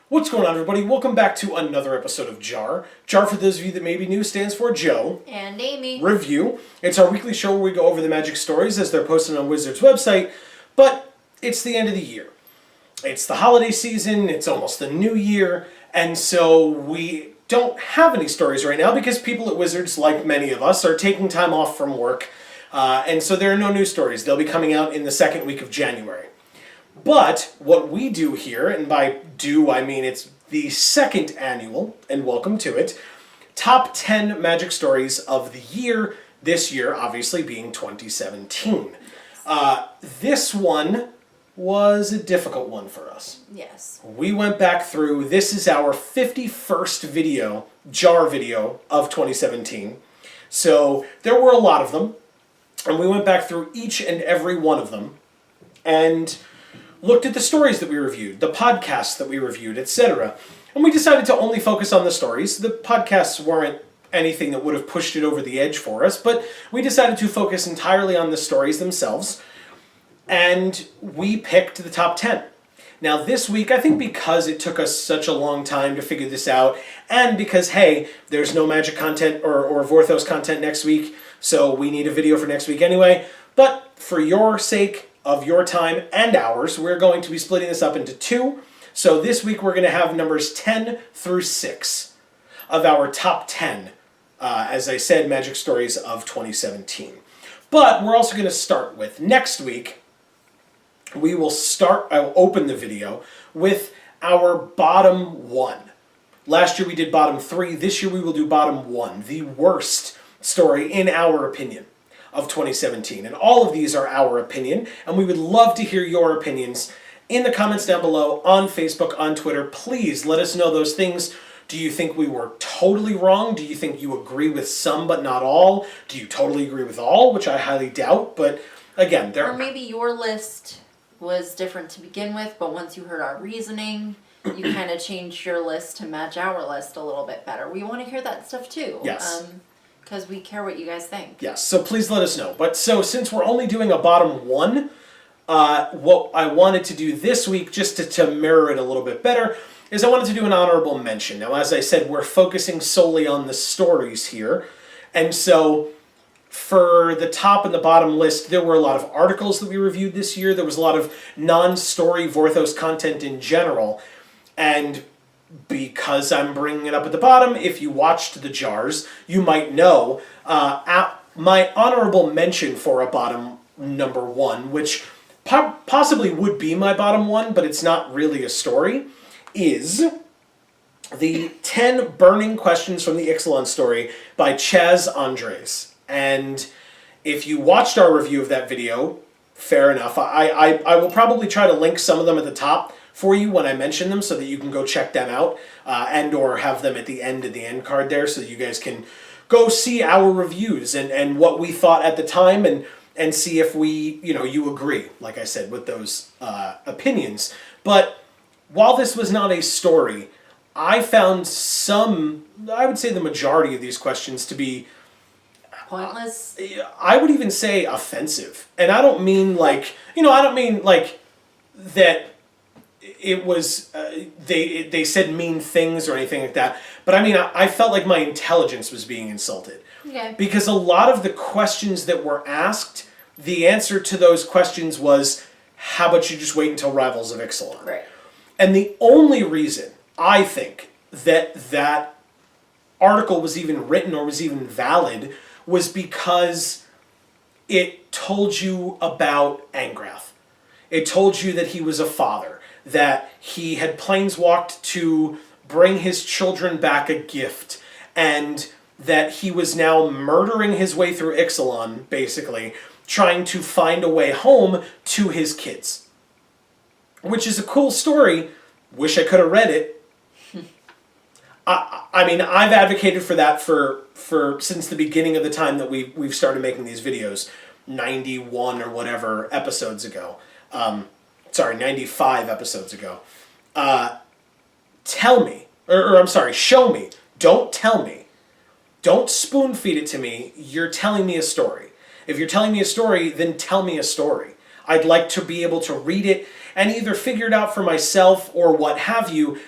What's going on, everybody? Welcome back to another episode of JaAR. JaAR, for those of you that may be new, stands for Joe and Amy Review. It's our weekly show where we go over the Magic Stories as they're posted on Wizards' website, but it's the end of the year. It's the holiday season, it's almost the new year, and so we don't have any stories right now because people at Wizards, like many of us, are taking time off from work, and so there are no new stories. They'll be coming out in the second week of January. But what we do here, and by do I mean it's the second annual, and welcome to it, top 10 Magic Stories of the year, this year obviously being 2017. This one was a difficult one for us. Yes. We went back through, this is our 51st video, JaAR video of 2017. So there were a lot of them, and we went back through each and every one of them, and looked at the stories that we reviewed, the podcasts that we reviewed, etc. And we decided to only focus on the stories. The podcasts weren't anything that would have pushed it over the edge for us, but we decided to focus entirely on the stories themselves, and we picked the top 10. Now this week, I think because it took us such a long time to figure this out, and because, hey, there's no Magic content or Vorthos content next week, so we need a video for next week anyway, but for your sake, of your time and ours, we're going to be splitting this up into two. So this week we're going to have numbers 10 through 6 of our top 10, as I said, Magic Stories of 2017. But we're also going to start with, next week, I'll open the video with our bottom 1. Last year we did bottom 3, this year we will do bottom 1, the worst story in our opinion of 2017. And all of these are our opinion, and we would love to hear your opinions in the comments down below, on Facebook, on Twitter. Please let us know those things. Do you think we were totally wrong? Do you think you agree with some but not all? Do you totally agree with all, which I highly doubt, but again, or maybe your list was different to begin with, but once you heard our reasoning, you kind of changed your list to match our list a little bit better. We want to hear that stuff too. Yes. Because we care what you guys think. Yes, so please let us know. But so since we're only doing a bottom 1, what I wanted to do this week, just to mirror it a little bit better, is I wanted to do an honorable mention. Now, as I said, we're focusing solely on the stories here. And so for the top and the bottom list, there were a lot of articles that we reviewed this year. There was a lot of non-story Vorthos content in general. And because I'm bringing it up at the bottom, if you watched the JaARs, you might know my honorable mention for a bottom number 1, which possibly would be my bottom 1, but it's not really a story, is the 10 Burning Questions from the Ixalan Story by Chaz Andres. And if you watched our review of that video, fair enough. I will probably try to link some of them at the top for you when I mention them so that you can go check them out and or have them at the end of the end card there so that you guys can go see our reviews and what we thought at the time and see if you agree, like I said, with those opinions. But while this was not a story, I found I would say the majority of these questions to be pointless. I would even say offensive. And I don't mean like that it was, they said mean things or anything like that. But I mean, I felt like my intelligence was being insulted. Okay. Because a lot of the questions that were asked, the answer to those questions was, how about you just wait until Rivals of Ixalan? Right. And the only reason I think that article was even written or was even valid was because it told you about Angrath. It told you that he was a father, that he had planeswalked to bring his children back a gift, and that he was now murdering his way through Ixalan, basically, trying to find a way home to his kids. Which is a cool story. Wish I could have read it. I mean, I've advocated for that for since the beginning of the time that we've started making these videos, 91 or whatever episodes ago. 95 episodes ago. Tell me, show me. Don't tell me. Don't spoon feed it to me. You're telling me a story. If you're telling me a story, then tell me a story. I'd like to be able to read it and either figure it out for myself or what have you,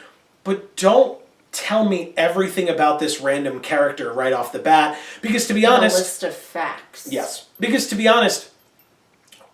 but don't tell me everything about this random character right off the bat, because to be honest... A list of facts. Yes. Because to be honest,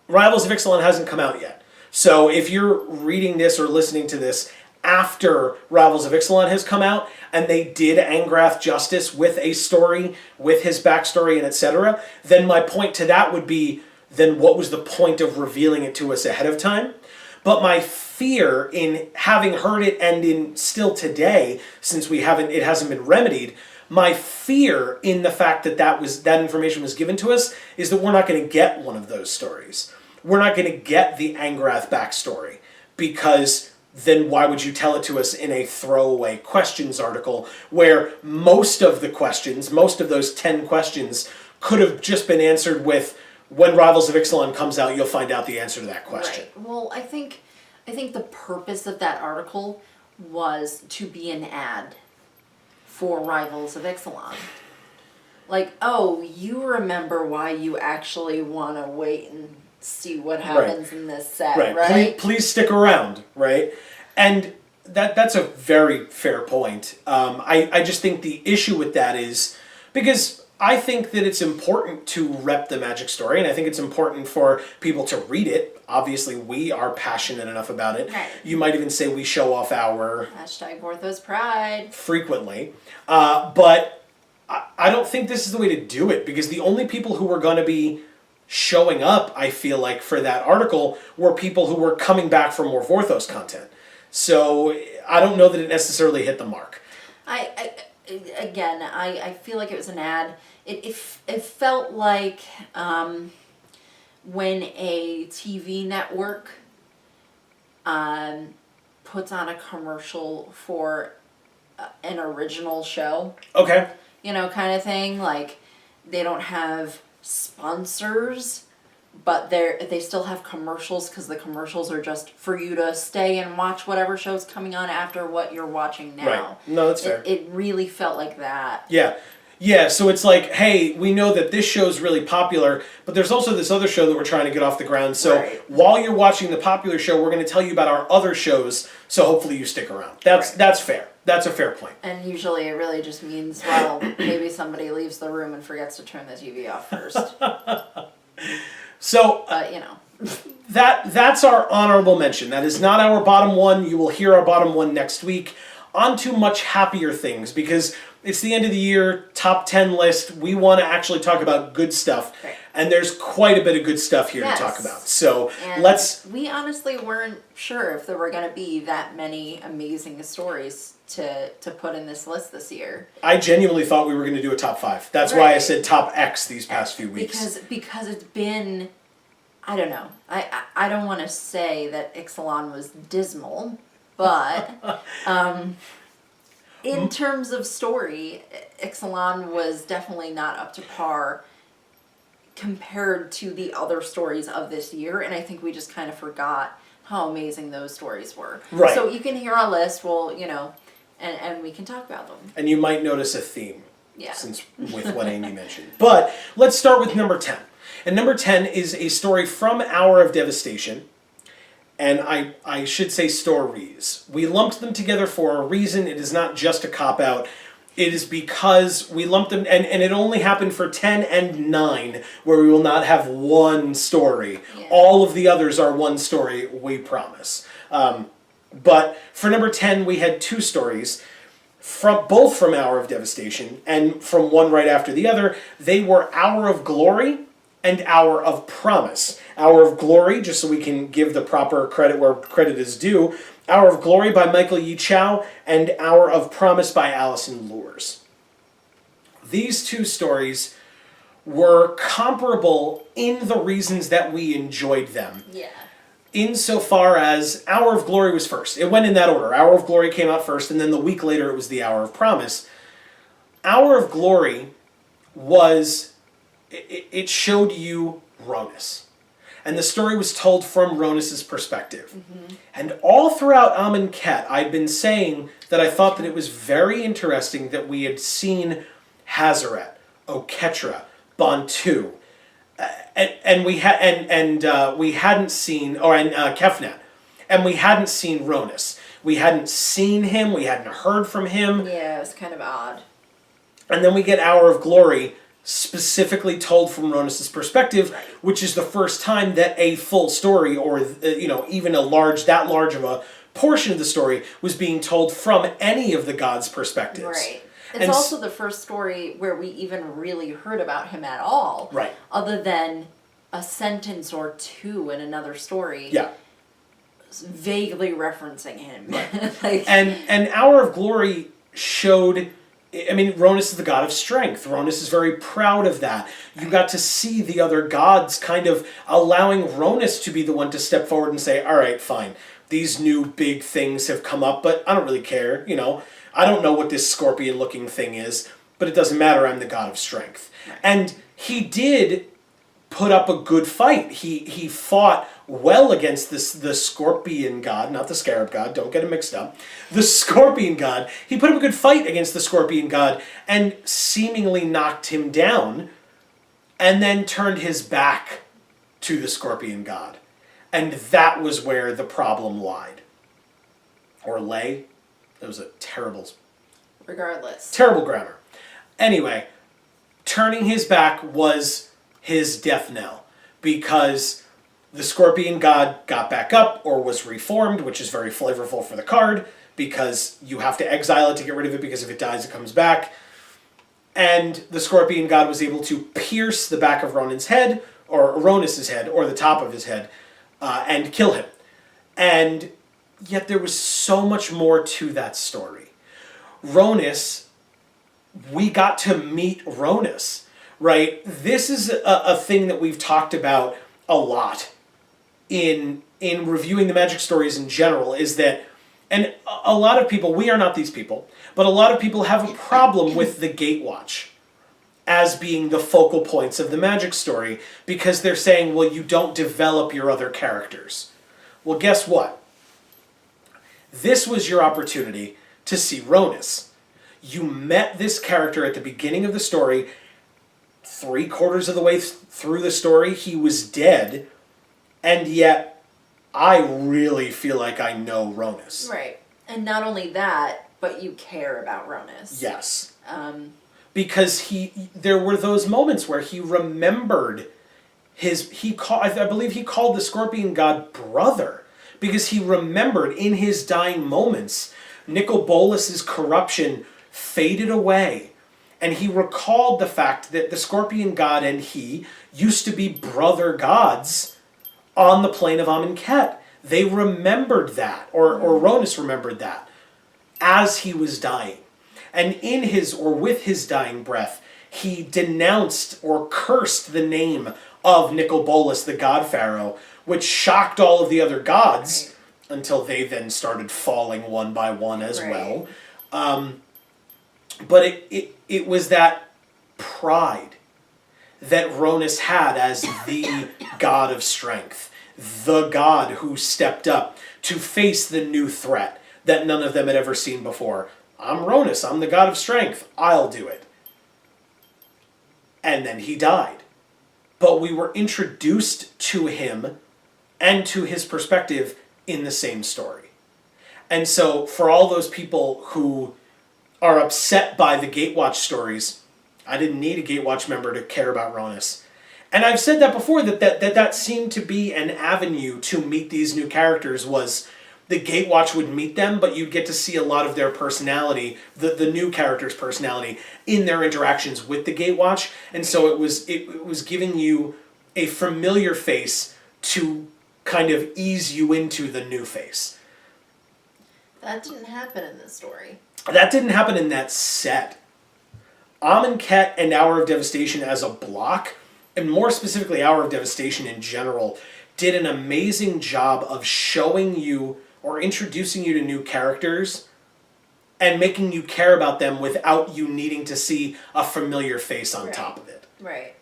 Rivals of Ixalan hasn't come out yet. So if you're reading this or listening to this after Rivals of Ixalan has come out, and they did Angrath justice with a story, with his backstory and etc., then my point to that would be, then what was the point of revealing it to us ahead of time? But my fear in having heard it, and in still today, since it hasn't been remedied, my fear in the fact that that information was given to us is that we're not going to get one of those stories. We're not going to get the Angrath backstory, because then why would you tell it to us in a throwaway questions article where most of the questions, most of those 10 questions, could have just been answered with, when Rivals of Ixalan comes out, you'll find out the answer to that question. Right. Well, I think the purpose of that article was to be an ad for Rivals of Ixalan. Like, oh, you remember why you actually want to wait and see what happens in this set, right? Please stick around, right? And that's a very fair point. I just think the issue with that is, because I think that it's important to rep the Magic story, and I think it's important for people to read it. Obviously, we are passionate enough about it. Right. You might even say we show off our... Hashtag Vorthos Pride. Frequently. But I don't think this is the way to do it, because the only people who were going to be showing up, I feel like, for that article were people who were coming back for more Vorthos content. So I don't know that it necessarily hit the mark. I feel like it was an ad. It felt like when a TV network puts on a commercial for an original show. Okay. You know, kind of thing. Like, they don't have sponsors, but they still have commercials, because the commercials are just for you to stay and watch whatever show's coming on after what you're watching now. Right. No, that's fair. It really felt like that. Yeah. Yeah, so it's like, hey, we know that this show's really popular, but there's also this other show that we're trying to get off the ground. So while you're watching the popular show, we're going to tell you about our other shows, so hopefully you stick around. That's fair. That's a fair point. And usually it really just means, well, maybe somebody leaves the room and forgets to turn the TV off first. So, you know. That's our honorable mention. That is not our bottom one. You will hear our bottom one next week. On to much happier things, because it's the end of the year, top 10 list. We want to actually talk about good stuff. Right. And there's quite a bit of good stuff here to talk about. So we honestly weren't sure if there were going to be that many amazing stories to put in this list this year. I genuinely thought we were going to do a top 5. That's why I said top X these past few weeks. Because it's been, I don't know. I don't want to say that Ixalan was dismal, but in terms of story, Ixalan was definitely not up to par compared to the other stories of this year, and I think we just kind of forgot how amazing those stories were. Right. So you can hear our list, and we can talk about them. And you might notice a theme, yeah, since with what Amy mentioned. But let's start with number 10. And number 10 is a story from Hour of Devastation. And I should say stories. We lumped them together for a reason. It is not just a cop-out. It is because we lumped them, and it only happened for 10 and 9, where we will not have one story. Yeah. All of the others are one story, we promise. But for number 10, we had 2 stories, both from Hour of Devastation, and from one right after the other. They were Hour of Glory and Hour of Promise. Hour of Glory, just so we can give the proper credit where credit is due, Hour of Glory by Michael Yi Chow, and Hour of Promise by Allison Lures. These 2 stories were comparable in the reasons that we enjoyed them. Yeah. Insofar as Hour of Glory was first. It went in that order. Hour of Glory came out first, and then the week later it was the Hour of Promise. Hour of Glory was... It showed you Ronus. And the story was told from Ronus' perspective. Mm-hmm. And all throughout Amonkhet, I'd been saying that I thought that it was very interesting that we had seen Hazaret, Oketra, Bantu, and we hadn't seen, and Kefnet, and we hadn't seen Ronus. We hadn't seen him. We hadn't heard from him. Yeah, it was kind of odd. And then we get Hour of Glory, specifically told from Ronus' perspective, Right. which is the first time that a full story, or even that large of a portion of the story, was being told from any of the gods' perspectives. Right. It's And also the first story where we even really heard about him at all. Right. Other than a sentence or two in another story. Yeah. Vaguely referencing him. And Hour of Glory showed, I mean, Ronus is the god of strength. Ronus is very proud of that. You got to see the other gods kind of allowing Ronus to be the one to step forward and say, all right, fine, these new big things have come up, but I don't really care, I don't know what this scorpion-looking thing is, but it doesn't matter, I'm the god of strength. Right. And he did put up a good fight. He fought well against the scorpion god, not the scarab god, don't get it mixed up. The scorpion god. He put up a good fight against the scorpion god and seemingly knocked him down, and then turned his back to the scorpion god. And that was where the problem lied. Or lay. That was a terrible grammar. Anyway, turning his back was his death knell, because the scorpion god got back up or was reformed, which is very flavorful for the card, because you have to exile it to get rid of it, because if it dies it comes back. And the scorpion god was able to pierce the back of Ronus's head, or the top of his head, and kill him. And yet there was so much more to that story. Ronus, we got to meet Ronus, right? This is a thing that we've talked about a lot in reviewing the Magic stories in general, is that, and a lot of people, we are not these people, but a lot of people have a problem with the Gatewatch as being the focal points of the Magic story, because they're saying, well, you don't develop your other characters. Well, guess what? This was your opportunity to see Ronus. You met this character at the beginning of the story. 3/4 of the way through the story, he was dead. And yet, I really feel like I know Ronus. Right. And not only that, but you care about Ronus. Yes. Because there were those moments where he remembered I believe he called the scorpion god brother, because he remembered in his dying moments, Nicol Bolas's corruption faded away, and he recalled the fact that the scorpion god and he used to be brother gods on the plane of Amonkhet. They remembered that, or Ronus remembered that, as he was dying. And with his dying breath, he denounced or cursed the name of Nicol Bolas, the god pharaoh, which shocked all of the other gods, until they then started falling one by one as well. But it was that pride that Ronus had as the god of strength, the god who stepped up to face the new threat that none of them had ever seen before. I'm Ronus, I'm the god of strength, I'll do it. And then he died. But we were introduced to him and to his perspective in the same story. And so for all those people who are upset by the Gatewatch stories, I didn't need a Gatewatch member to care about Ronus. And I've said that before, that seemed to be an avenue to meet these new characters, was the Gatewatch would meet them, but you'd get to see a lot of their personality, the new character's personality, in their interactions with the Gatewatch. And so it was giving you a familiar face to kind of ease you into the new face. That didn't happen in this story. That didn't happen in that set. Amonkhet and Hour of Devastation as a block, and more specifically Hour of Devastation in general, did an amazing job of showing you or introducing you to new characters and making you care about them without you needing to see a familiar face on top of it. Right.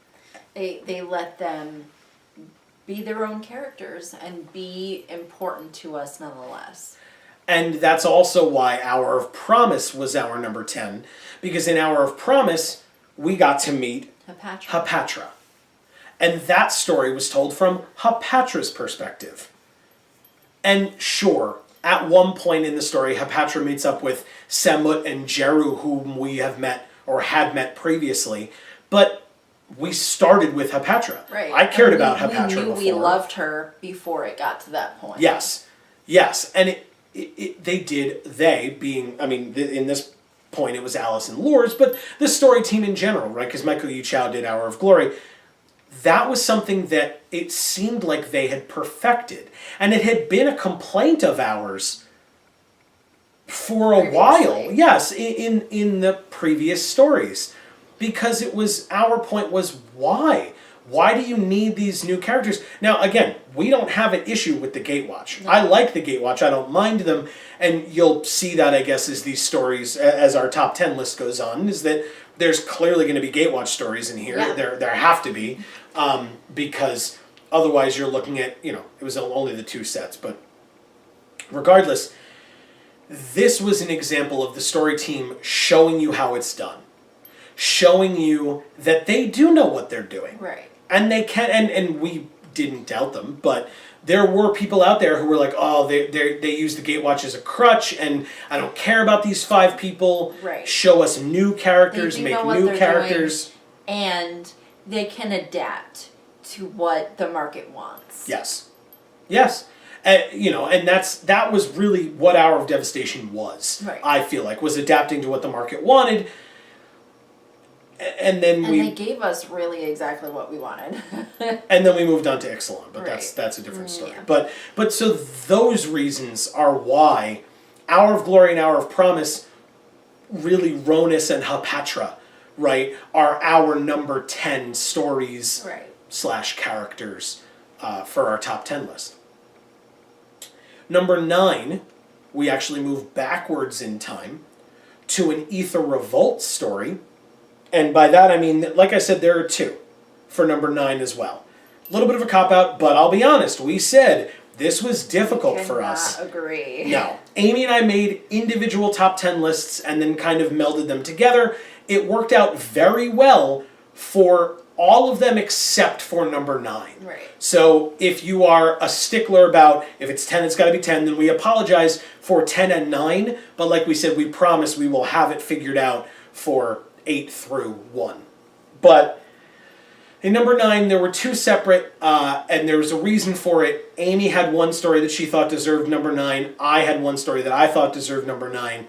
They let them be their own characters and be important to us nonetheless. And that's also why Hour of Promise was our number 10, because in Hour of Promise, we got to meet Hapatra. And that story was told from Hapatra's perspective. And sure, at one point in the story, Hepatra meets up with Semut and Jeru, whom we have met or had met previously, but we started with Hepatra. Right. I cared about Hepatra we knew before. we loved her before it got to that point. Yes, and they being, I mean, in this point it was Alice and Lours, but the story team in general, right? Because Michael Yu Chow did Hour of Glory. That was something that it seemed like they had perfected. And it had been a complaint of ours for a while. Yes, in the previous stories. Because it was, our point was, why? Why do you need these new characters? Now, again, we don't have an issue with the Gatewatch. No. I like the Gatewatch. I don't mind them. And you'll see that, I guess, as these stories, as our top 10 list goes on, is that there's clearly going to be Gatewatch stories in here. Yeah. There have to be. Because otherwise you're looking at, it was only the 2 sets. But regardless, this was an example of the story team showing you how it's done. Showing you that they do know what they're doing. Right. And they can, and we didn't doubt them, but there were people out there who were like, oh, they use the Gatewatch as a crutch, and I don't care about these 5 people. Right. Show us new characters, make new characters. And they can adapt to what the market wants. Yes. And that was really what Hour of Devastation was. Right. I feel like, was adapting to what the market wanted. And they gave us really exactly what we wanted. And then we moved on to Ixalan, but right. that's a different story. Yeah. But so those reasons are why Hour of Glory and Hour of Promise, really Ronus and Hepatra, right, are our number 10 stories / characters for our top 10 list. Number 9, we actually move backwards in time to an Aether Revolt story. And by that I mean, like I said, there are 2 for number 9 as well. A little bit of a cop-out, but I'll be honest, we said this was difficult for us. I agree. No. Amy and I made individual top 10 lists and then kind of melded them together. It worked out very well for all of them except for number 9. Right. So if you are a stickler about if it's 10, it's got to be 10, then we apologize for 10 and 9. But like we said, we promise we will have it figured out for 8 through 1. But in number 9, there were 2 separate, and there was a reason for it. Amy had one story that she thought deserved number 9. I had one story that I thought deserved number 9.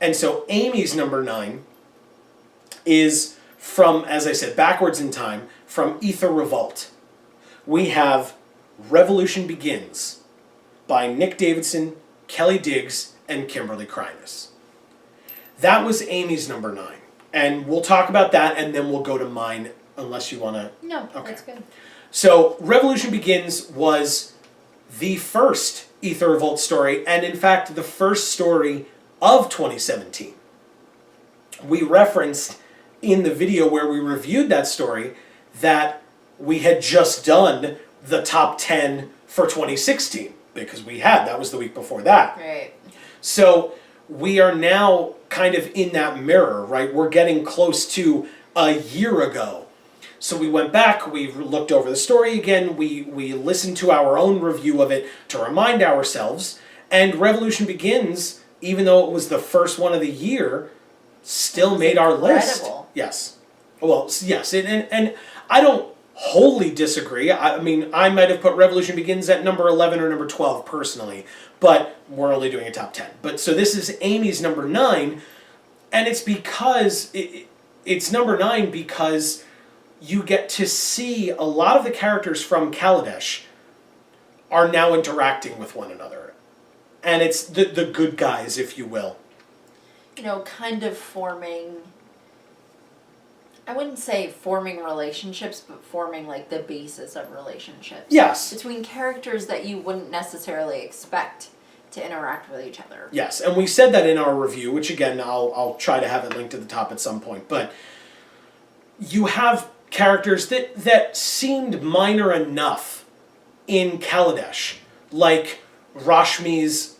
And so Amy's number 9 is from, as I said, backwards in time, from Aether Revolt. We have Revolution Begins by Nick Davidson, Kelly Diggs, and Kimberly Krynas. That was Amy's number 9. And we'll talk about that, and then we'll go to mine, unless you want to... No, okay. That's good. So, Revolution Begins was the first Aether Revolt story, and in fact, the first story of 2017. We referenced in the video where we reviewed that story that we had just done the top 10 for 2016, because we had. That was the week before that. Right. So... we are now kind of in that mirror, right? We're getting close to a year ago. So we went back, we looked over the story again, we listened to our own review of it to remind ourselves, and Revolution Begins, even though it was the first one of the year, still made our list. Yes. Well, yes, and I don't wholly disagree. I mean, I might have put Revolution Begins at number 11 or number 12 personally, but we're only doing a top 10. But so this is Amy's number 9, and it's because it's number 9 because you get to see a lot of the characters from Kaladesh are now interacting with one another. And it's the good guys, if you will. Kind of forming... I wouldn't say forming relationships, but forming like the basis of relationships. Yes. Between characters that you wouldn't necessarily expect to interact with each other. Yes, and we said that in our review, which again, I'll try to have it linked to the top at some point, but you have characters that seemed minor enough in Kaladesh, like Rashmi's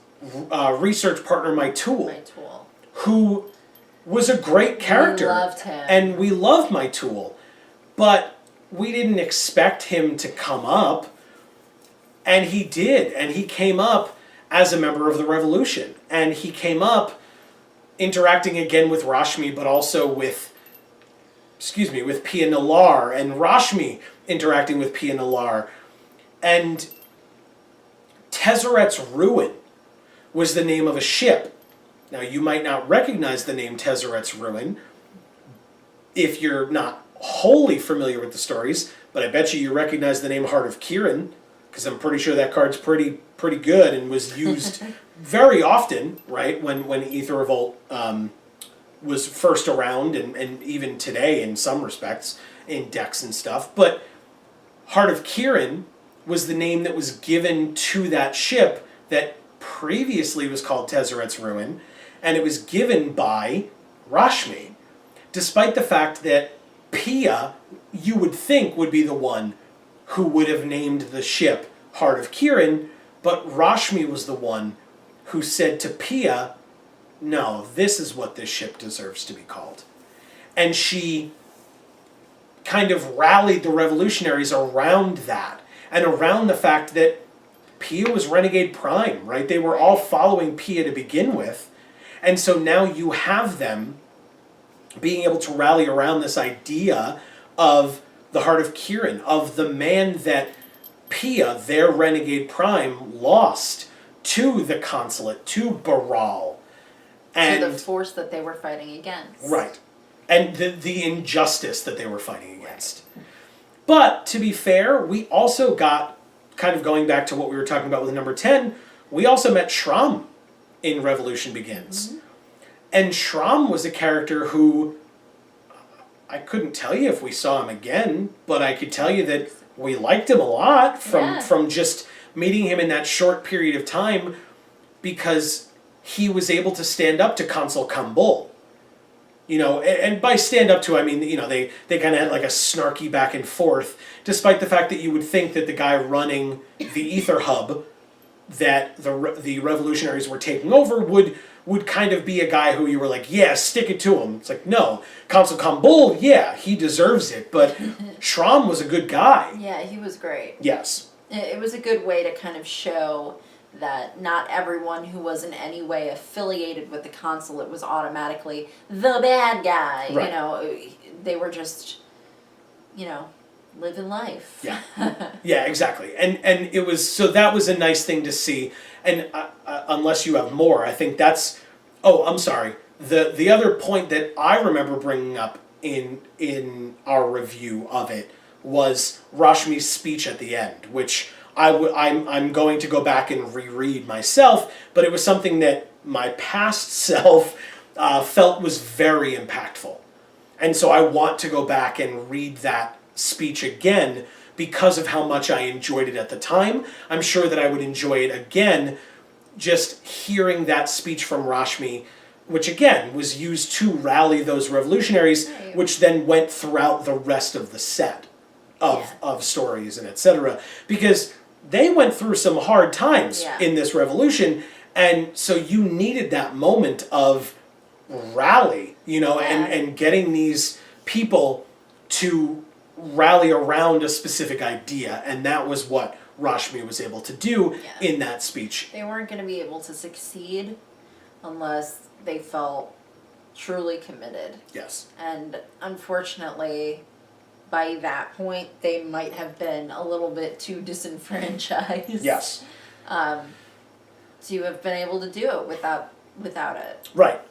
research partner, My Tool, who was a great character. We loved him. And we love My Tool. But we didn't expect him to come up. And he did. And he came up. as a member of the Revolution. And he came up interacting again with Rashmi, but also with Pia Nalar, and Rashmi interacting with Pia Nalar. And Tezzeret's Ruin was the name of a ship. Now, you might not recognize the name Tezzeret's Ruin if you're not wholly familiar with the stories, but I bet you recognize the name Heart of Kiran, because I'm pretty sure that card's pretty good and was used very often, right, when Aether Revolt was first around, and even today in some respects, in decks and stuff. But Heart of Kiran was the name that was given to that ship that previously was called Tezzeret's Ruin, and it was given by Rashmi, despite the fact that Pia, you would think, would be the one who would have named the ship Heart of Kiran, but Rashmi was the one who said to Pia, no, this is what this ship deserves to be called. And she kind of rallied the revolutionaries around that, and around the fact that Pia was Renegade Prime, right? They were all following Pia to begin with, and so now you have them being able to rally around this idea of the Heart of Kiran, of the man that Pia, their Renegade Prime, lost to the Consulate, to Baral. And to the force that they were fighting against. Right. And the injustice that they were fighting against. But, to be fair, we also got, kind of going back to what we were talking about with number 10, we also met Shram in Revolution Begins. Mm-hmm. And Shram was a character who, I couldn't tell you if we saw him again, but I could tell you that we liked him a lot from just meeting him in that short period of time, because he was able to stand up to Consul Kambul. You know, and by stand up to, I mean, you know, they kind of had like a snarky back and forth, despite the fact that you would think that the guy running the Ether Hub that the revolutionaries were taking over would kind of be a guy who you were like, yeah, stick it to him. It's like, no, Consul Kambul, yeah, he deserves it, but Shram was a good guy. Yeah, he was great. Yes. It was a good way to kind of show that not everyone who was in any way affiliated with the consulate was automatically the bad guy. Right. You know, they were just, you know, living life. Yeah. Yeah, exactly. And it was, so that was a nice thing to see. And unless you have more, I think that's, oh, I'm sorry. The other point that I remember bringing up in our review of it was Rashmi's speech at the end, which I'm going to go back and reread myself, but it was something that my past self felt was very impactful. And so I want to go back and read that speech again because of how much I enjoyed it at the time. I'm sure that I would enjoy it again, just hearing that speech from Rashmi, which again was used to rally those revolutionaries, which then went throughout the rest of the set of stories and etc. Because they went through some hard times in this revolution, and so you needed that moment of rally, you know, and getting these people to rally around a specific idea, and that was what Rashmi was able to do in that speech. They weren't going to be able to succeed unless they felt truly committed. Yes. And unfortunately, by that point, they might have been a little bit too disenfranchised. Yes. To have been able to do it without it. Right.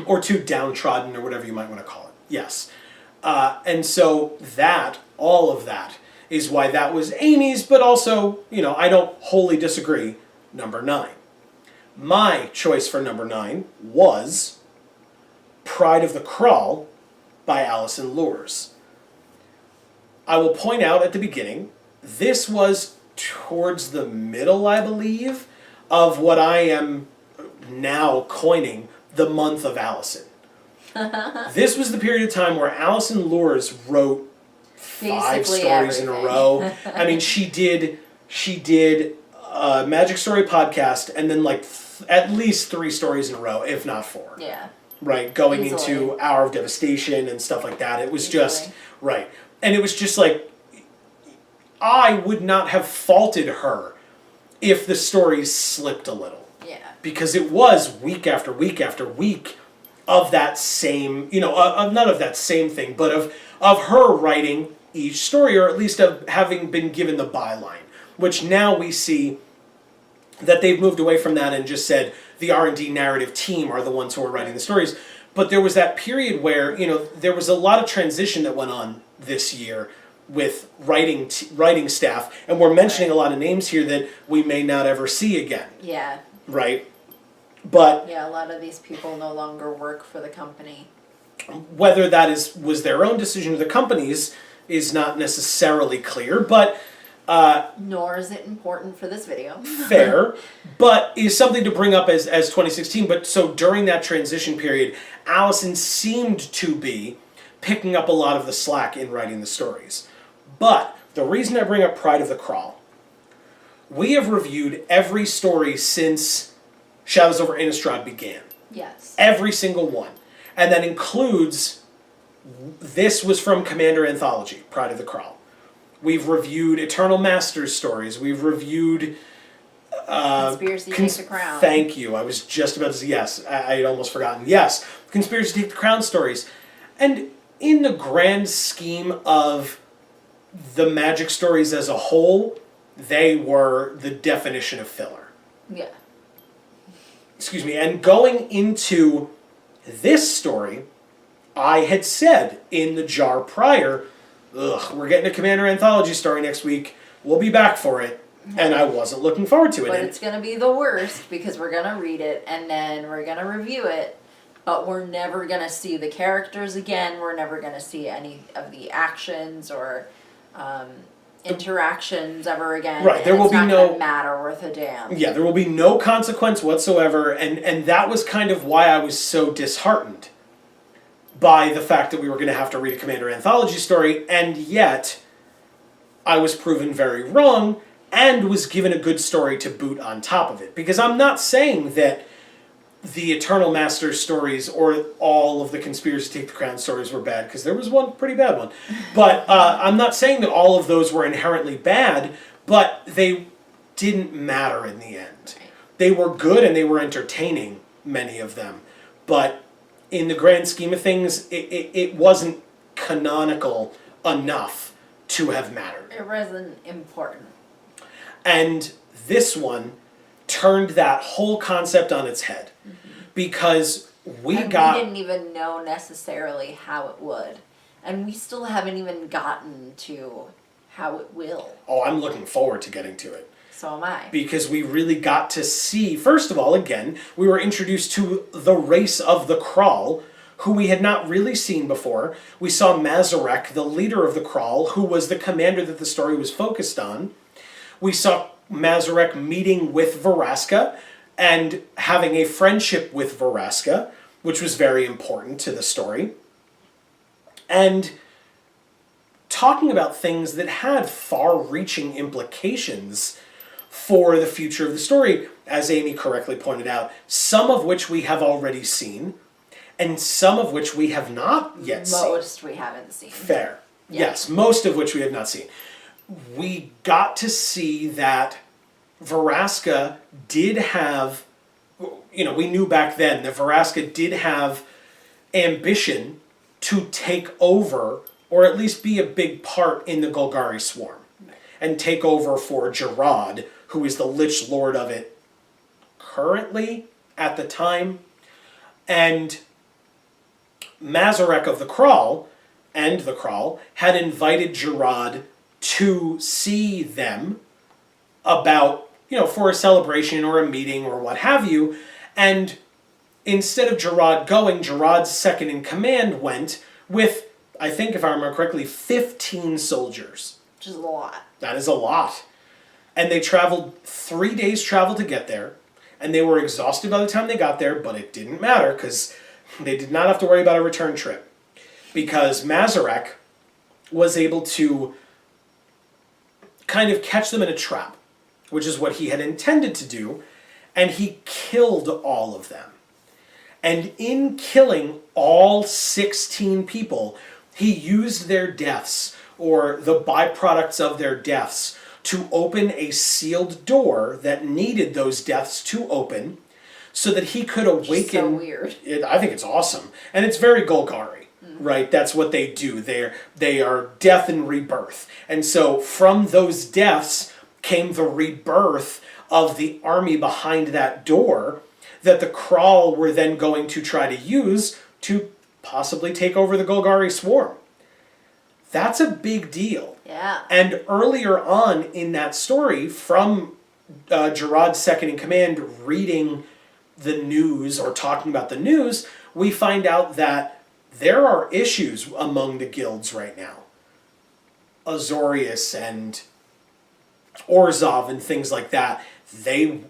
Or too downtrodden, or whatever you might want to call it. Yes. And so all of that, is why that was Amy's, but also, you know, I don't wholly disagree, number 9. My choice for number 9 was Pride of the Crawl by Alison Lures. I will point out at the beginning, this was towards the middle, I believe, of what I am now coining the month of Allison. This was the period of time where Alison Lures wrote 5 Basically stories in a row. I mean, she did a Magic Story podcast and then like at least 3 stories in a row, if not 4. Yeah. Right, going Easily. into Hour of Devastation and stuff like that. It was just, right. And it was just like, I would not have faulted her if the stories slipped a little. Yeah. Because it was week after week after week of that same, not of that same thing, but of her writing each story, or at least of having been given the byline, which now we see that they've moved away from that and just said the R&D narrative team are the ones who are writing the stories. But there was that period where, there was a lot of transition that went on this year with writing staff, and we're mentioning a lot of names here that we may not ever see again. Yeah. Right? But yeah, a lot of these people no longer work for the company. Whether that was their own decision or the company's is not necessarily clear, but nor is it important for this video. Fair, but is something to bring up as 2016. But so during that transition period, Allison seemed to be picking up a lot of the slack in writing the stories. But the reason I bring up Pride of the Crawl, we have reviewed every story since Shadows over Innistrad began. Yes. Every single one. And that includes, this was from Commander Anthology, Pride of the Crawl. We've reviewed Eternal Masters stories. We've reviewed... Conspiracy Take the Crown. Thank you. I was just about to say yes. I had almost forgotten. Yes. Conspiracy Take the Crown stories. And in the grand scheme of the Magic stories as a whole, they were the definition of filler. Yeah. Excuse me. And going into this story, I had said in the JaAR prior, we're getting a Commander Anthology story next week. We'll be back for it. And I wasn't looking forward to it. But it's going to be the worst because we're going to read it and then we're going to review it. But we're never going to see the characters again. We're never going to see any of the actions or interactions ever again. Right, there will be no... It's not going to matter worth a damn. Yeah, there will be no consequence whatsoever. And that was kind of why I was so disheartened by the fact that we were going to have to read a Commander Anthology story. And yet, I was proven very wrong and was given a good story to boot on top of it. Because I'm not saying that the Eternal Masters stories or all of the Conspiracy Take the Crown stories were bad, because there was one pretty bad one. But I'm not saying that all of those were inherently bad, but they didn't matter in the end. They were good and they were entertaining, many of them. But in the grand scheme of things, it wasn't canonical enough to have mattered. It wasn't important. And this one turned that whole concept on its head. Mm-hmm. Because we didn't even know necessarily how it would. And we still haven't even gotten to how it will. Oh, I'm looking forward to getting to it. So am I. Because we really got to see, first of all, again, we were introduced to the race of the Crawl, who we had not really seen before. We saw Mazarek, the leader of the Crawl, who was the commander that the story was focused on. We saw Mazarek meeting with Vraska and having a friendship with Vraska, which was very important to the story. And talking about things that had far-reaching implications for the future of the story, as Amy correctly pointed out, some of which we have already seen, and some of which we have not yet seen. Most we haven't seen. Fair. Yeah. Yes, most of which we have not seen. We got to see that Vraska did have, we knew back then that Vraska did have ambition to take over, or at least be a big part in the Golgari Swarm, and take over for Jarad, who is the Lich Lord of it currently, at the time. And Mazarek of the Crawl, and the Crawl, had invited Jarad to see them about, for a celebration or a meeting or what have you. And instead of Jarad going, Jarad's second in command went with, I think if I remember correctly, 15 soldiers. Which is a lot. That is a lot. And they traveled 3 days travel to get there. And they were exhausted by the time they got there, but it didn't matter because they did not have to worry about a return trip. Because Mazarek was able to kind of catch them in a trap, which is what he had intended to do, and he killed all of them. And in killing all 16 people, he used their deaths, or the byproducts of their deaths, to open a sealed door that needed those deaths to open so that he could awaken. So weird. I think it's awesome. And it's very Golgari, right? That's what they do. They are death and rebirth. And so from those deaths came the rebirth of the army behind that door that the Kraul were then going to try to use to possibly take over the Golgari swarm. That's a big deal. Yeah. And earlier on in that story, from Gerard's second in command reading the news or talking about the news, we find out that there are issues among the guilds right now. Azorius and Orzhov and things like that, they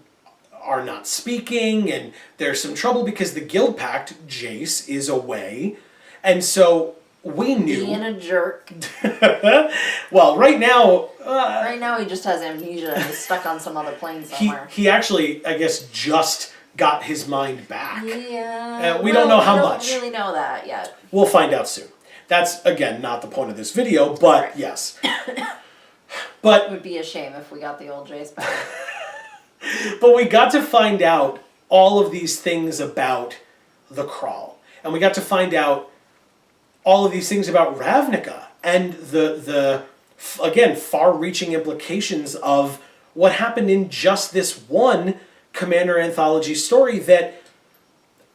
are not speaking, and there's some trouble because the guild pact, Jace, is away. And so we knew... Being a jerk. Well, right now... right now he just has amnesia and is stuck on some other plane somewhere. He actually, I guess, just got his mind back. Yeah. We don't know how much. We don't really know that yet. We'll find out soon. That's, again, not the point of this video, but right. Yes. But It would be a shame if we got the old Jace back. But we got to find out all of these things about the Kraul. And we got to find out all of these things about Ravnica and the again, far-reaching implications of what happened in just this one Commander Anthology story that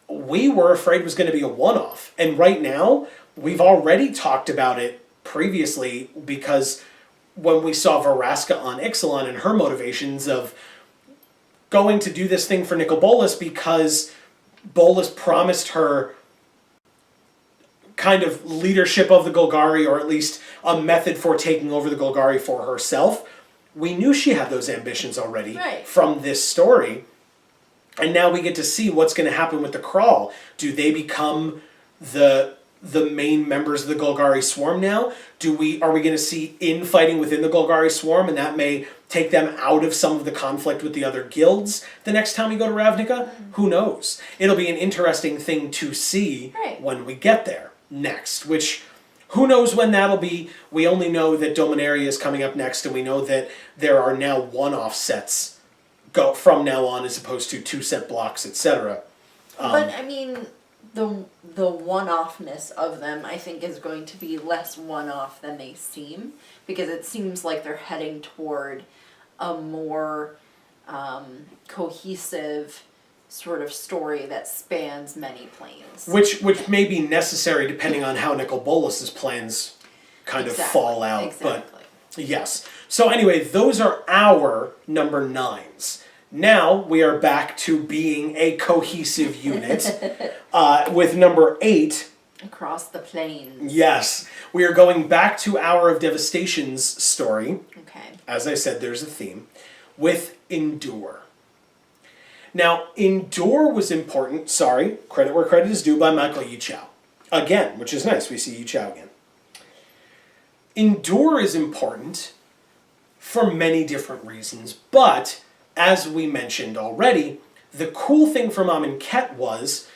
we were afraid was going to be a one-off. And right now, we've already talked about it previously because when we saw Varaska on Ixalan and her motivations of going to do this thing for Nicol Bolas because Bolas promised her kind of leadership of the Golgari, or at least a method for taking over the Golgari for herself. We knew she had those ambitions already from this story. And now we get to see what's going to happen with the Kraul. Do they become the main members of the Golgari swarm now? Are we going to see infighting within the Golgari swarm, and that may take them out of some of the conflict with the other guilds the next time we go to Ravnica? Who knows? It'll be an interesting thing to see when we get there next, which who knows when that'll be. We only know that Dominaria is coming up next, and we know that there are now one-off sets go from now on as opposed to two-set blocks, etc. But, I mean... The one-offness of them, I think, is going to be less one-off than they seem, because it seems like they're heading toward a more cohesive sort of story that spans many planes. Which may be necessary depending on how Nicol Bolas's plans kind of fall out. Exactly. But yes. So anyway, those are our number 9s. Now we are back to being a cohesive unit with number 8. Across the plains. Yes. We are going back to Hour of Devastation's story. Okay. As I said, there's a theme. With Endure. Now, Endure was important, credit where credit is due, by Michael Yichao. Again, which is nice, we see Yichao again. Endure is important for many different reasons, but... as we mentioned already, the cool thing from Amonkhet was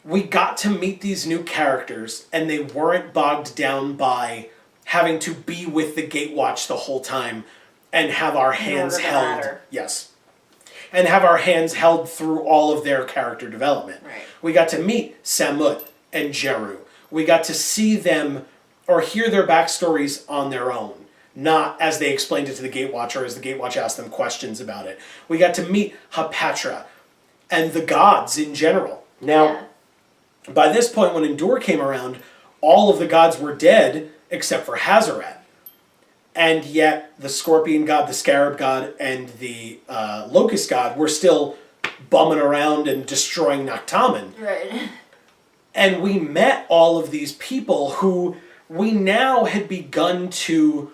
we got to meet these new characters and they weren't bogged down by having to be with the Gatewatch the whole time and have our hands held. Yes. And have our hands held through all of their character development. Right. We got to meet Samut and Jeru. We got to see them or hear their backstories on their own. Not as they explained it to the Gatewatch or as the Gatewatch asked them questions about it. We got to meet Hapatra and the gods in general. Now, by this point when Endure came around, all of the gods were dead except for Hazaret. And yet the Scorpion God, the Scarab God, and the Locust God were still bumming around and destroying Naktaman. Right. And we met all of these people who we now had begun to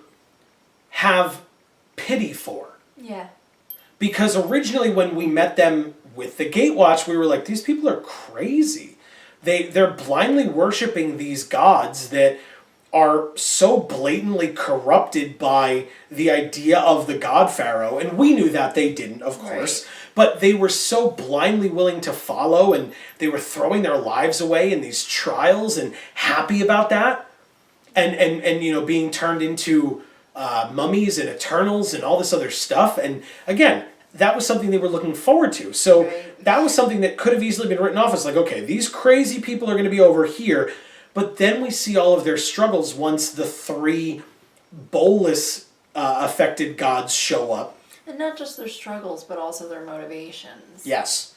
have pity for. Yeah. Because originally when we met them with the Gatewatch, we were like, these people are crazy. They're blindly worshiping these gods that are so blatantly corrupted by the idea of the God Pharaoh. And we knew that they didn't, of course. Right. But they were so blindly willing to follow, and they were throwing their lives away in these trials and happy about that. And you know, being turned into mummies and Eternals and all this other stuff. And again, that was something they were looking forward to. So Right. that was something that could have easily been written off as like, okay, these crazy people are going to be over here. But then we see all of their struggles once the 3 Bolus affected gods show up. And not just their struggles, but also their motivations. Yes.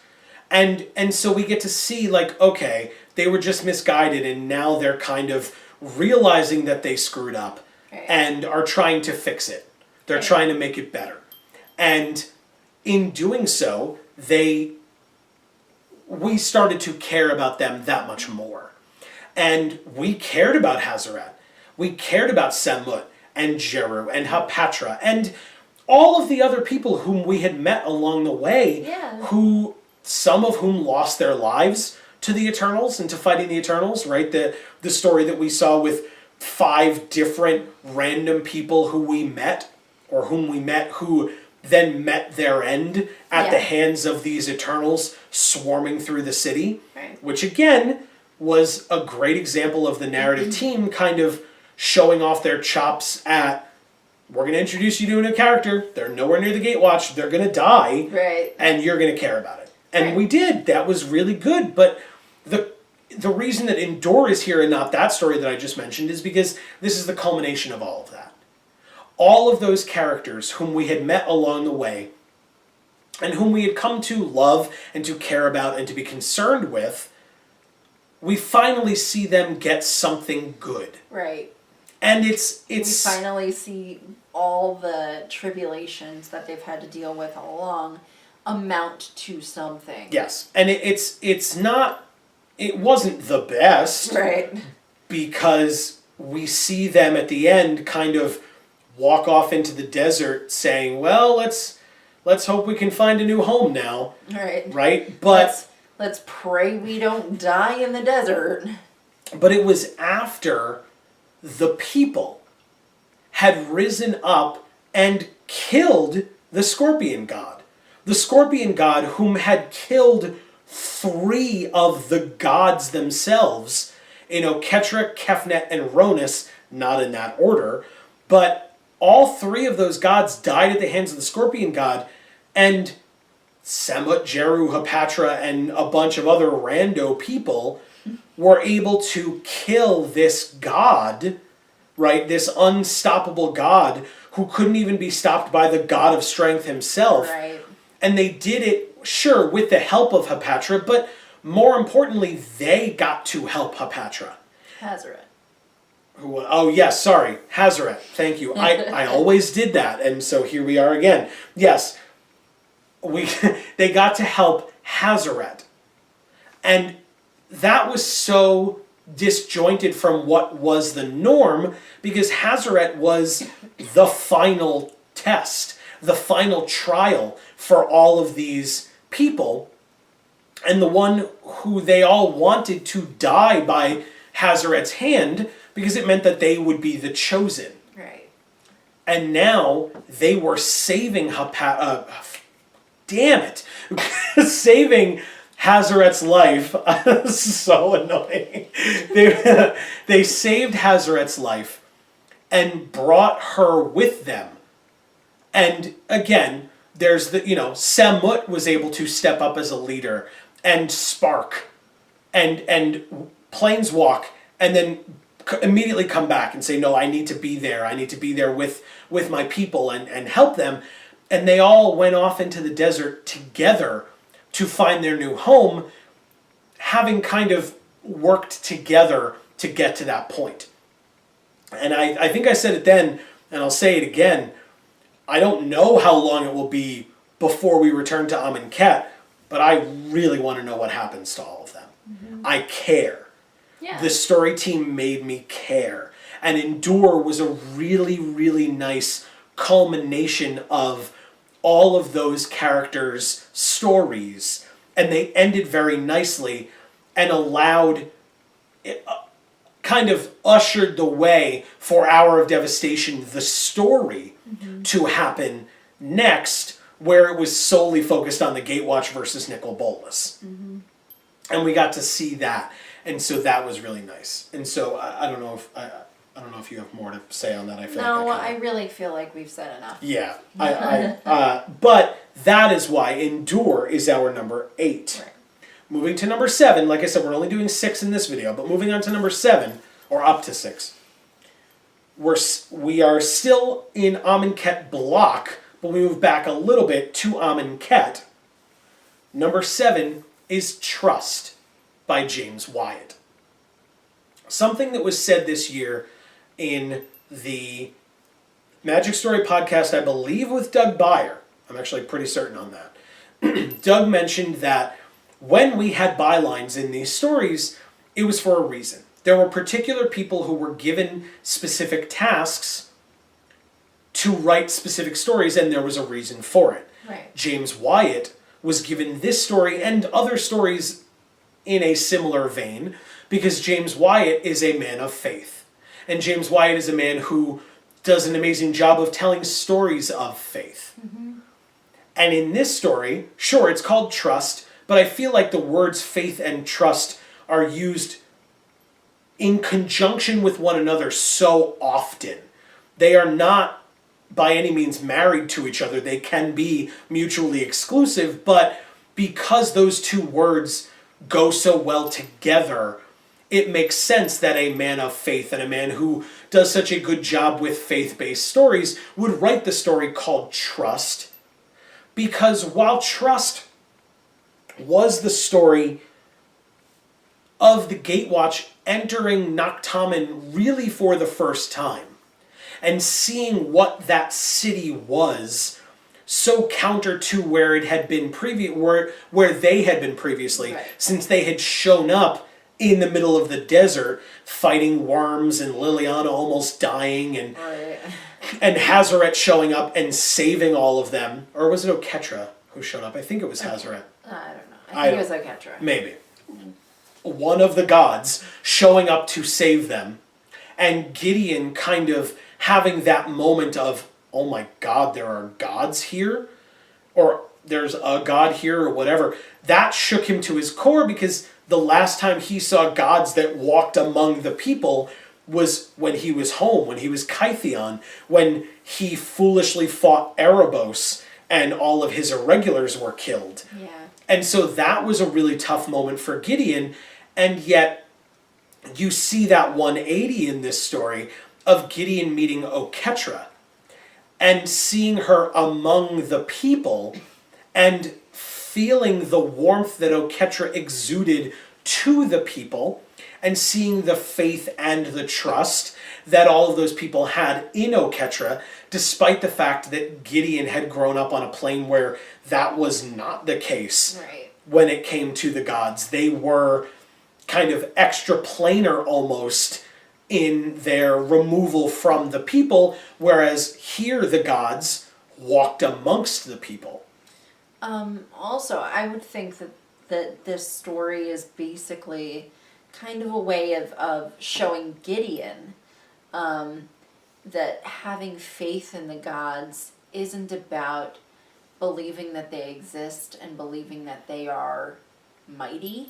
And so we get to see, like, okay, they were just misguided, and now they're kind of realizing that they screwed up Right. and are trying to fix it. They're Right. trying to make it better. And in doing so, we started to care about them that much more. And we cared about Hazaret. We cared about Semut and Jeru and Hapatra and all of the other people whom we had met along the way, Yeah. some of whom lost their lives to the Eternals and to fighting the Eternals, right? The story that we saw with 5 different random people who we met, or whom we met, who then met their end at the Yeah. hands of these Eternals swarming through the city, Right. which again was a great example of the narrative team kind of showing off their chops at, we're going to introduce you to a new character, they're nowhere near the Gatewatch, they're going to die, Right. and you're going to care about it. And Right. we did. That was really good. But the reason that Endure is here and not that story that I just mentioned is because this is the culmination of all of that. All of those characters whom we had met along the way and whom we had come to love and to care about and to be concerned with, we finally see them get something good. Right. And We it's finally see all the tribulations that they've had to deal with all along amount to something. yes. And it wasn't the best. Right. Because we see them at the end kind of walk off into the desert saying, well, let's hope we can find a new home now, Right. right? But Let's pray we don't die in the desert. it was after the people had risen up and killed the Scorpion God. The Scorpion God whom had killed 3 of the gods themselves, Ketra, Kefnet, and Ronus, not in that order, but all 3 of those gods died at the hands of the Scorpion God, and Semut, Jeru, Hapatra, and a bunch of other rando people were able to kill this god, right? This unstoppable god who couldn't even be stopped by the god of strength himself. Right. And they did it, sure, with the help of Hapatra, but more importantly, they got to help Hapatra. Hazaret. Oh, yes, sorry. Hazaret. Thank you. I always did that, and so here we are again. Yes, they got to help Hazaret. And that was so disjointed from what was the norm, because Hazaret was the final test, the final trial for all of these people, and the one who they all wanted to die by Hazaret's hand, because it meant that they would be the chosen. Right. And now they were saving saving Hazaret's life. So annoying. They saved Hazaret's life and brought her with them. And again, there's Semut was able to step up as a leader, and Spark, and Planeswalk, and then immediately come back and say, no, I need to be there. I need to be there with my people and help them. And they all went off into the desert together to find their new home, having kind of worked together to get to that point. And I think I said it then, and I'll say it again, I don't know how long it will be before we return to Amonkhet, but I really want to know what happens to all of them. Mm-hmm. I care. Yeah. The story team made me care. And Endure was a really, really nice culmination of all of those characters' stories. And they ended very nicely and allowed, kind of ushered the way for Hour of Devastation, the story, to happen next, where it was solely focused on the Gatewatch versus Nicol Bolas. Mm-hmm. And we got to see that. And so that was really nice. And so I don't know if I don't know if you have more to say on that. I feel No, like I really feel like we've said enough. Yeah, but that is why endure is our number 8. Right. Moving to number 7, like I said, we're only doing 6 in this video, but moving on to number 7, or up to 6, we are still in Amonkhet block, but we move back a little bit to Amonkhet. Number 7 is Trust by James Wyatt. Something that was said this year in the Magic Story podcast, I believe with Doug Beyer. I'm actually pretty certain on that. Doug mentioned that when we had bylines in these stories, it was for a reason. There were particular people who were given specific tasks to write specific stories, and there was a reason for it. Right. James Wyatt was given this story and other stories in a similar vein because James Wyatt is a man of faith. And James Wyatt is a man who does an amazing job of telling stories of faith. Mm-hmm. And in this story, sure, it's called Trust, but I feel like the words faith and trust are used in conjunction with one another so often. They are not by any means married to each other. They can be mutually exclusive, but because those two words go so well together, it makes sense that a man of faith and a man who does such a good job with faith-based stories would write the story called Trust. Because while Trust was the story of the Gatewatch entering Noctamen really for the first time and seeing what that city was, so counter to where it had been where they had been previously, right. Since they had shown up in the middle of the desert fighting worms and Liliana almost dying and Right. and Hazaret showing up and saving all of them. Or was it Oketra who showed up? I think it was Hazaret. I don't know. I think it was Oketra. Maybe. One of the gods showing up to save them. And Gideon kind of having that moment of, oh my god, there are gods here? Or there's a god here or whatever. That shook him to his core because the last time he saw gods that walked among the people was when he was home, when he was Kytheon, when he foolishly fought Erebos and all of his irregulars were killed. Yeah. And so that was a really tough moment for Gideon, and yet you see that 180 in this story of Gideon meeting Oketra and seeing her among the people and feeling the warmth that Oketra exuded to the people and seeing the faith and the trust that all of those people had in Oketra, despite the fact that Gideon had grown up on a plane where that was not the case. Right. When it came to the gods. They were kind of extraplanar almost in their removal from the people, whereas here the gods walked amongst the people. Also, I would think that this story is basically kind of a way of showing Gideon that having faith in the gods isn't about believing that they exist and believing that they are mighty,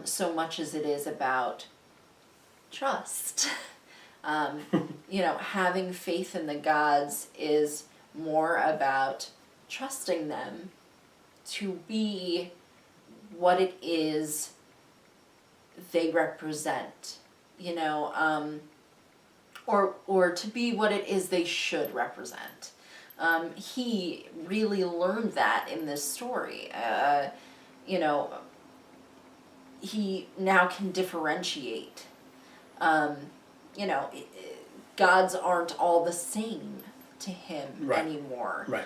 so much as it is about trust. Having faith in the gods is more about trusting them to be what it is they represent, or to be what it is they should represent. He really learned that in this story. He now can differentiate. Gods aren't all the same to him anymore. Right.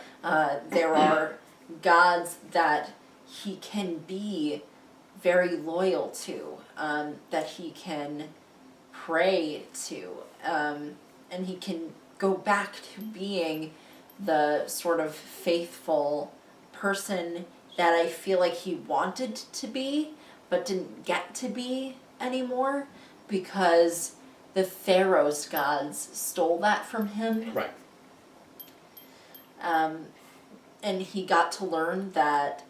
There are gods that he can be very loyal to, that he can pray to, and he can go back to being the sort of faithful person that I feel like he wanted to be, but didn't get to be anymore because the Pharaoh's gods stole that from him. Right. And he got to learn that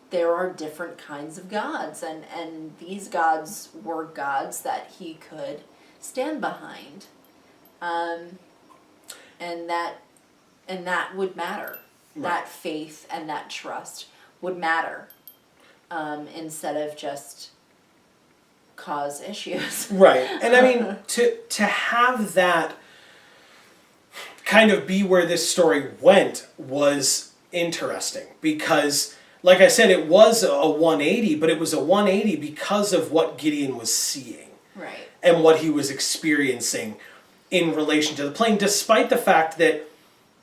there are different kinds of gods, and these gods were gods that he could stand behind. And that would matter. Right. That faith and that trust would matter, instead of just cause issues. Right. And I mean, to have that kind of be where this story went was interesting because, like I said, it was a 180, but it was a 180 because of what Gideon was seeing. Right. And what he was experiencing in relation to the plane, despite the fact that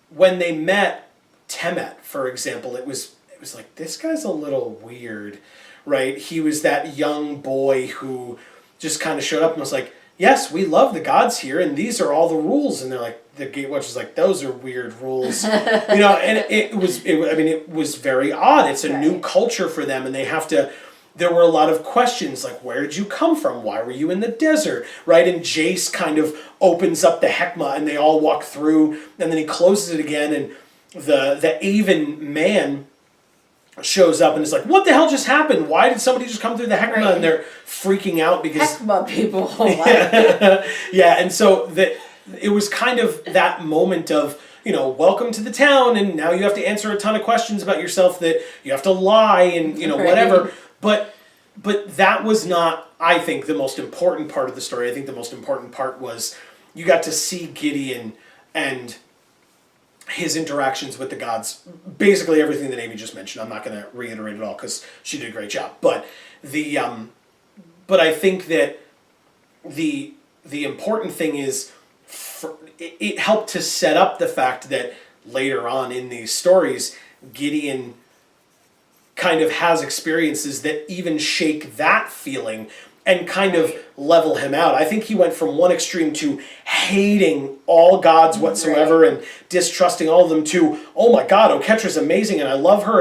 when they met Temet, for example, it was like, this guy's a little weird, right? He was that young boy who just kind of showed up and was like, yes, we love the gods here, and these are all the rules. And they're like, the Gatewatcher's like, those are weird rules, And it was very odd. It's a new culture for them, and they have to. There were a lot of questions like, where did you come from? Why were you in the desert? Right? And Jace kind of opens up the Hekma, and they all walk through, and then he closes it again, and the Avon man shows up and is like, what the hell just happened? Why did somebody just come through the Hekma? Right. And they're freaking out because Hekma people. Yeah, and so it was kind of that moment of, welcome to the town, and now you have to answer a ton of questions about yourself that you have to lie and whatever. But that was not, I think, the most important part of the story. I think the most important part was you got to see Gideon and his interactions with the gods, basically everything that Amy just mentioned. I'm not going to reiterate it all because she did a great job. But but I think that the important thing is it helped to set up the fact that later on in these stories, Gideon kind of has experiences that even shake that feeling and kind of level him out. I think he went from one extreme to hating all gods whatsoever and distrusting all of them to, oh my God, Oketra's amazing and I love her,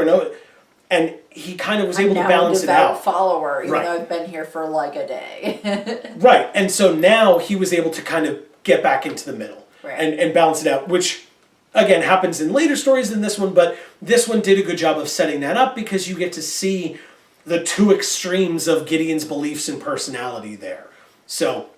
and he kind of was able to balance it out. I'm now a devout follower, even though I've been here for like a day. Right, and so now he was able to kind of get back into the middle and balance it out, which again happens in later stories than this one, but this one did a good job of setting that up because you get to see the two extremes of Gideon's beliefs and personality there. So,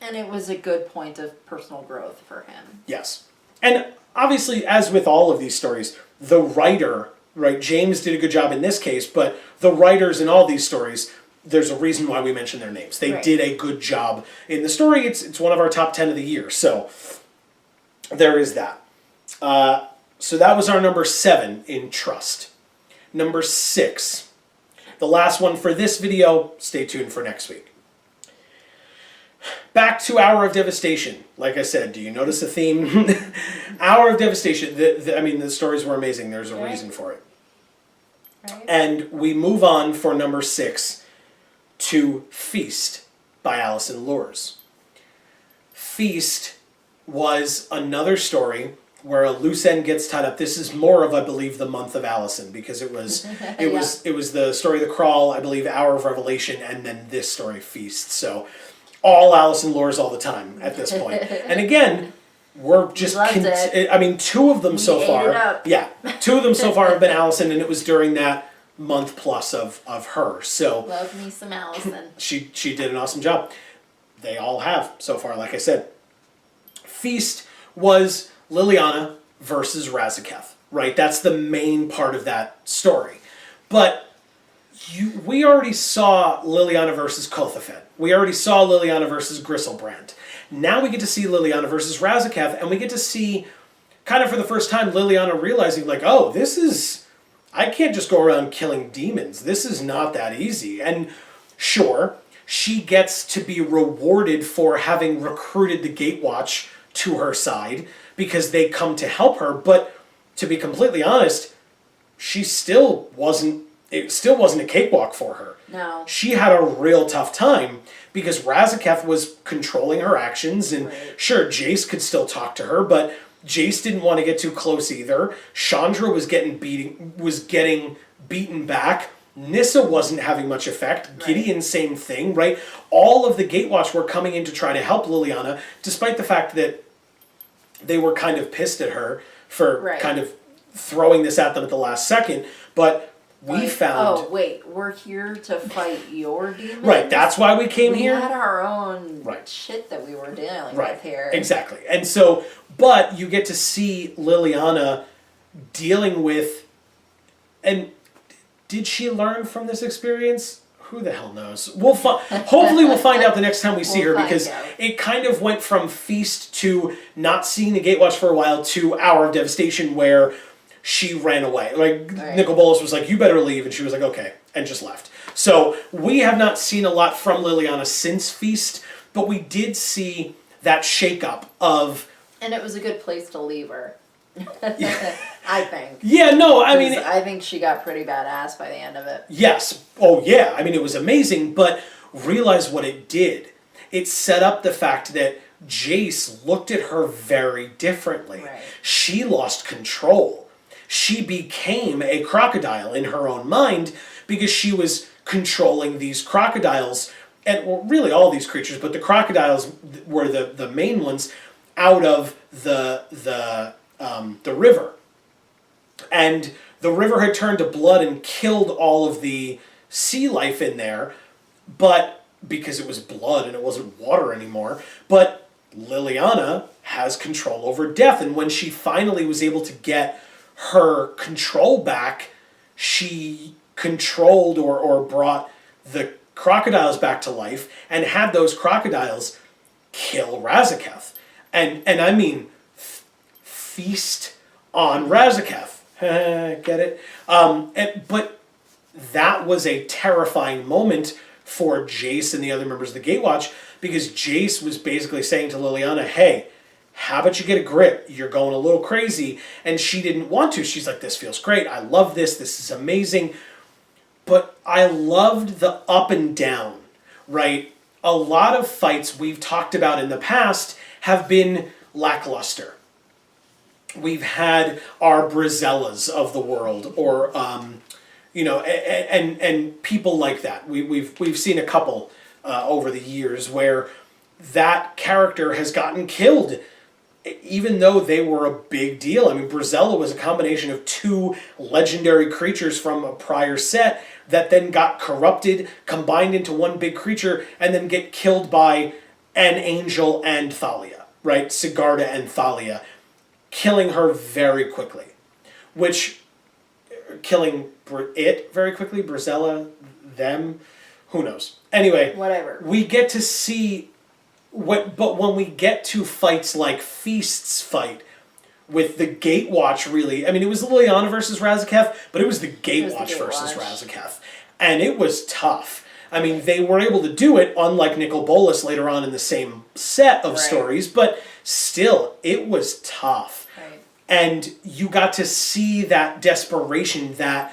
and it was a good point of personal growth for him. Yes. And obviously, as with all of these stories, the writer, right, James did a good job in this case, but the writers in all these stories, there's a reason why we mention their names. They did a good job in the story. It's one of our top 10 of the year. So, there is that. So that was our number 7 in trust. Number 6. The last one for this video, stay tuned for next week. Back to Hour of Devastation. Like I said, do you notice a theme? Hour of Devastation. The stories were amazing. There's a reason for it. Right. And we move on for number 6 to Feast by Alison Lures. Feast was another story where a loose end gets tied up. This is more of, I believe, the month of Allison, because it was the story of the Crawl, I believe, Hour of Revelation, and then this story, Feast. So all Allison Lures all the time at this point. And again, we're just two of them so far. Yeah, 2 of them so far have been Allison, and it was during that month plus of her. So love me some Allison. She did an awesome job. They all have so far, like I said. Feast was Liliana versus Razaketh, right? That's the main part of that story. But we already saw Liliana versus Kothafed. We already saw Liliana versus Griselbrand. Now we get to see Liliana versus Razaketh, and we get to see, kind of for the first time, Liliana realizing, like, oh, I can't just go around killing demons. This is not that easy. And sure, she gets to be rewarded for having recruited the Gatewatch to her side, because they come to help her, but to be completely honest, it still wasn't a cakewalk for her. No. She had a real tough time because Razaketh was controlling her actions, and sure, Jace could still talk to her, but Jace didn't want to get too close either. Chandra was getting beaten back. Nissa wasn't having much effect. Right. Gideon, same thing, right? All of the Gatewatch were coming in to try to help Liliana, despite the fact that they were kind of pissed at her for kind of throwing this at them at the last second. But we Like, found... oh, wait, we're here to fight your demons? Right, that's why we came here. We had our own Right. shit that we were dealing Right, with here. exactly. And so, but you get to see Liliana dealing with... And did she learn from this experience? Who the hell knows? Hopefully we'll find out the next time we see her, because it kind of went from feast to not seeing the Gatewatch for a while to Hour of Devastation, where she ran away. Like, Right. Nicol Bolas was like, you better leave, and she was like, okay, and just left. So we have not seen a lot from Liliana since Feast, but we did see that shakeup of... And it was a good place to leave her. I think. Yeah, no, I mean... I think she got pretty badass by the end of it. Yes. Oh, yeah. I mean, it was amazing, but realize what it did. It set up the fact that Jace looked at her very differently. Right. She lost control. She became a crocodile in her own mind because she was controlling these crocodiles, and well, really all these creatures, but the crocodiles were the main ones, out of the river. And the river had turned to blood and killed all of the sea life in there, but because it was blood and it wasn't water anymore. But Liliana has control over death, and when she finally was able to get her control back, she controlled or brought the crocodiles back to life and had those crocodiles kill Razaketh. And I mean, feast on Razaketh. Get it? But that was a terrifying moment for Jace and the other members of the Gatewatch, because Jace was basically saying to Liliana, hey, how about you get a grip? You're going a little crazy. And she didn't want to. She's like, this feels great. I love this. This is amazing. But I loved the up and down, right? A lot of fights we've talked about in the past have been lackluster. We've had our Brizellas of the world, or and people like that. We've seen a couple over the years where that character has gotten killed, even though they were a big deal. I mean, Brizella was a combination of two legendary creatures from a prior set that then got corrupted, combined into one big creature, and then get killed by an angel and Thalia, right? Sigarda and Thalia, killing her very quickly. Killing it very quickly, Brizella, them, who knows? Anyway, whatever. We get to see but when we get to fights like Feast's fight with the Gatewatch, really, I mean, it was Liliana versus Razaketh, but it was the Gatewatch versus Razaketh, and it was tough. I mean, they were able to do it, unlike Nicol Bolas later on in the same set of stories, but still, it was tough. Right. And you got to see that desperation, that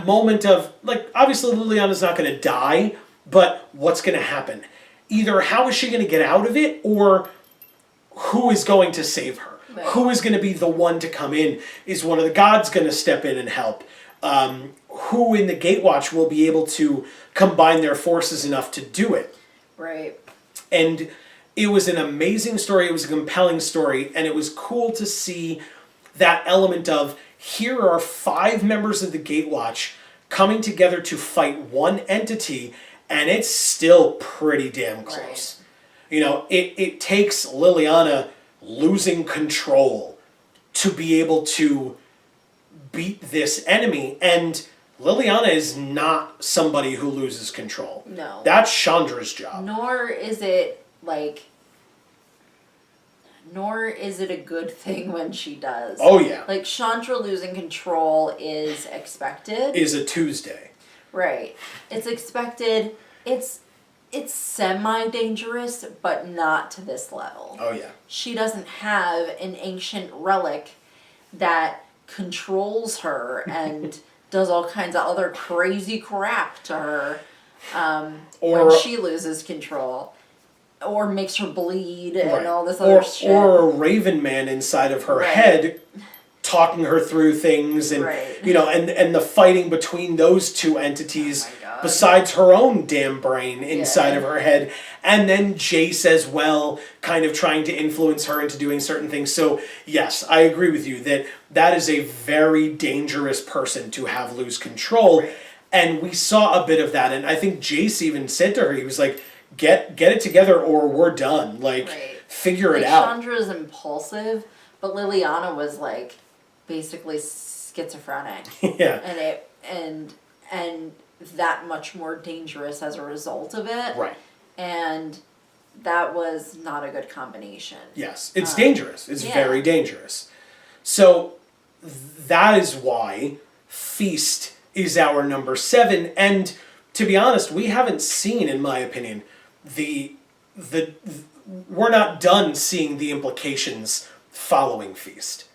moment of, like, obviously Liliana's not going to die, but what's going to happen? Either how is she going to get out of it, or who is going to save her? Right. Who is going to be the one to come in? Is one of the gods going to step in and help? Who in the Gatewatch will be able to combine their forces enough to do it? Right. And it was an amazing story. It was a compelling story. And it was cool to see that element of, here are 5 members of the Gatewatch coming together to fight one entity, and it's still pretty damn close. Right. You know, it takes Liliana losing control to be able to beat this enemy, and Liliana is not somebody who loses control. No. That's Chandra's job. Nor is it a good thing when she does. Oh, yeah. Like, Chandra losing control is expected. Is a Tuesday. Right. It's expected. It's semi-dangerous, but not to this level. Oh, yeah. She doesn't have an ancient relic that controls her and does all kinds of other crazy crap to her when she loses control. Or makes her bleed and all this other shit. Or a Raven Man inside of her head talking her through things, and you know, and the fighting between those two entities besides her own damn brain inside of her head. And then Jace as well, kind of trying to influence her into doing certain things. So yes, I agree with you that that is a very dangerous person to have lose control. Right. And we saw a bit of that. And I think Jace even said to her, he was like, get it together or we're done. Like, figure it out. Chandra's impulsive, but Liliana was like basically schizophrenic. Yeah. And that much more dangerous as a result of it. Right. And that was not a good combination. Yes. It's dangerous. It's very dangerous. So that is why Feast is our number 7. And to be honest, we haven't seen, in my opinion, we're not done seeing the implications following Feast.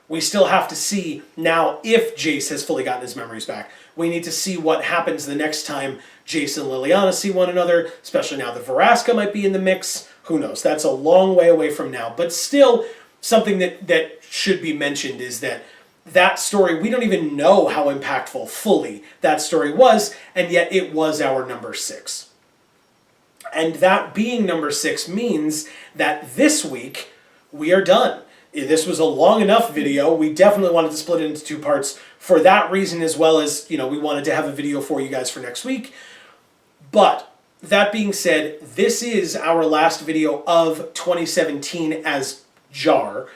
We still have to see now if Jace has fully gotten his memories back. We need to see what happens the next time Jace and Liliana see one another, especially now that Vraska might be in the mix. Who knows? That's a long way away from now. But still, something that should be mentioned is that story, we don't even know how impactful fully that story was, and yet it was our number 6. And that being number 6 means that this week we are done. This was a long enough video. We definitely wanted to split it into 2 parts for that reason, as well as, we wanted to have a video for you guys for next week. But that being said, this is our last video of 2017 as JaAR.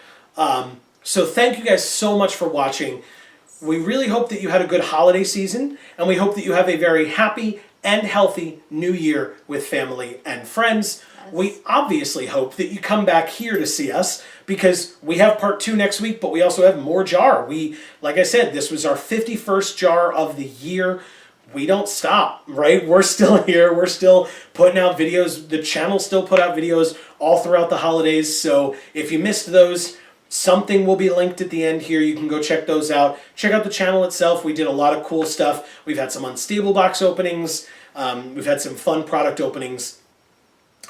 So thank you guys so much for watching. We really hope that you had a good holiday season, and we hope that you have a very happy and healthy new year with family and friends. Yes. We obviously hope that you come back here to see us, because we have part 2 next week, but we also have more JaAR. Like I said, this was our 51st JaAR of the year. We don't stop, right? We're still here. We're still putting out videos. The channel still put out videos all throughout the holidays. So if you missed those, something will be linked at the end here. You can go check those out. Check out the channel itself. We did a lot of cool stuff. We've had some unstable box openings. We've had some fun product openings,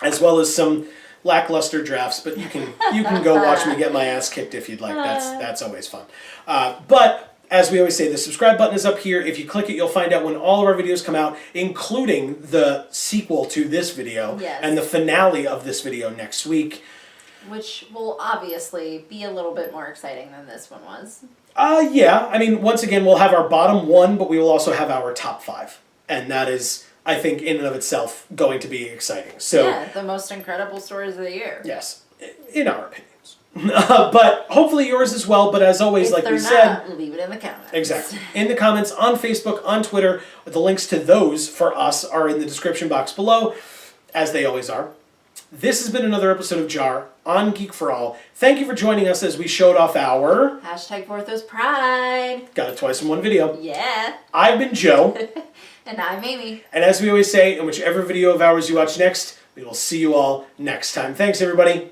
as well as some lackluster drafts. But you can go watch me get my ass kicked if you'd like. That's always fun. But as we always say, the subscribe button is up here. If you click it, you'll find out when all of our videos come out, including the sequel to this video and the finale of this video next week. Which will obviously be a little bit more exciting than this one was. Yeah. I mean, once again, we'll have our bottom 1, but we will also have our top 5. And that is, I think, in and of itself, going to be exciting. So yeah, the most incredible stories of the year. Yes, in our opinions. But hopefully yours as well. But as always, like we said, leave it in the comments. Exactly. In the comments, on Facebook, on Twitter. The links to those for us are in the description box below, as they always are. This has been another episode of JaAR on Geek for All. Thank you for joining us as we showed off our... #Porthos Pride. Got it twice in one video. Yeah. I've been Joe. And I'm Amy. And as we always say, in whichever video of ours you watch next, we will see you all next time. Thanks, everybody.